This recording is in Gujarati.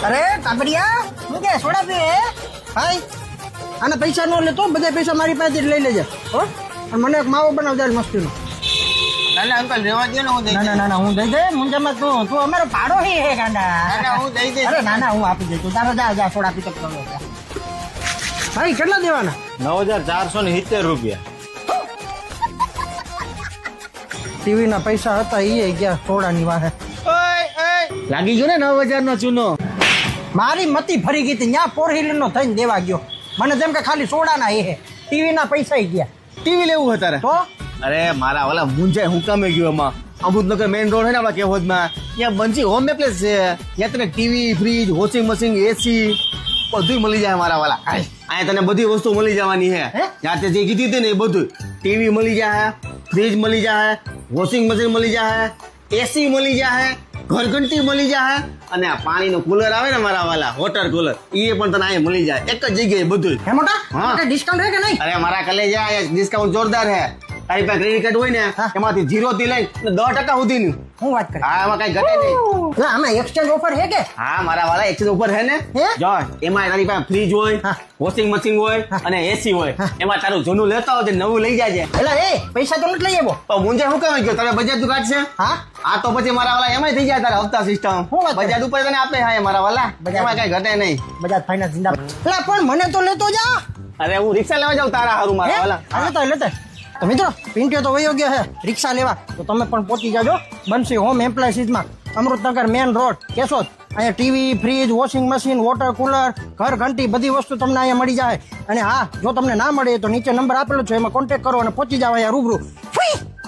અરે કાબડિયા હું કે સોડા પીએ ભાઈ આના પૈસા નો લેતો બધા પૈસા મારી પાસે લઈ લેજે હો અને મને એક માવો બનાવ દે મસ્તીનો ના અંકલ રેવા દે ને હું દઈ દે ના હું દઈ દે મુંજામાં તું અમારો પાડો હે ગાંડા ના હું દઈ દે અરે ના હું આપી દઈ તું તારો જા સોડા પીતો ભાઈ કેટલા દેવાના 9470 રૂપિયા ટીવી ના પૈસા હતા એ ગયા સોડાની વાહે લાગી ગયો ને 9000 નો ચૂનો મારી મતી ફરી ગઈ હતી ત્યાં ફોર વ્હીલર નો થઈને દેવા ગયો મને જેમ કે ખાલી સોડાના એ ટીવી ના પૈસા ગયા ટીવી લેવું હતા તો અરે મારા વાલા મુંજાય હું કામે ગયો એમાં અમૃતનગર મેઇન રોડ હે ને આપણા કેવોદમાં ત્યાં બંસી હોમ એપ્લાયન્સ છે ત્યાં તને TV fridge washing machine AC બધું મળી જાય મારા વાલા અહીંયા તને બધી વસ્તુ મળી જવાની છે ત્યાં તે જે કીધી હતી ને એ બધું ટીવી મળી જાય ફ્રીજ મળી જાય વોશિંગ મશીન મળી જાય એસી મળી જાય ઘરઘંટી મળી જાય અને આ પાણીનો કુલર આવે ને મારા વાલા વોટર કુલર એ પણ તને અહીંયા મળી જાય એક જ જગ્યાએ બધું હે મોટા ડિસ્કાઉન્ટ હે કે નહીં અરે મારા કલેજા ડિસ્કાઉન્ટ જોરદાર હે તારી પાસે ક્રેડિટ કાર્ડ હોય ને એમાંથી 0 થી લઈને 10% સુધીનું હું વાત કરી હા એમાં કઈ ઘટે નહીં ના આમાં એક્સચેન્જ ઓફર હે કે હા મારા વાળા એક્સચેન્જ ઉપર હે ને જો એમાં તારી પાસે ફ્રીજ હોય વોશિંગ મશીન હોય અને એસી હોય એમાં તારું જૂનું લેતા હોય નવું લઈ જાજે એટલે એ પૈસા તો નથી લઈ આવો પણ મુંજે શું કહેવાય ગયો તારે બજાર તું કાઢશે હા આ તો પછી મારા વાળા એમાં થઈ જાય તારા હપ્તા સિસ્ટમ બજાર ઉપર તને આપે હા મારા વાળા એમાં કઈ ઘટે નહીં બજાજ ફાઇનાન્સ જિંદાબાદ એટલે પણ મને તો લેતો જા અરે હું રિક્ષા લેવા જાઉં તારા હારું મારા વાળા લેતા તો મિત્રો પિન્ટ્યો તો વયો ગયો છે રિક્ષા લેવા તો તમે પણ પહોંચી જાજો બંસી હોમ એપ્લાયન્સીસમાં અમૃતનગર મેન રોડ કેશોદ અહીંયા TV fridge washing machine water cooler ઘર ઘંટી બધી વસ્તુ તમને અહીંયા મળી જાય અને હા જો તમને ના મળે તો નીચે નંબર આપેલો છે એમાં કોન્ટેક્ટ કરો અને પહોંચી જાવ અહીંયા રૂબરૂ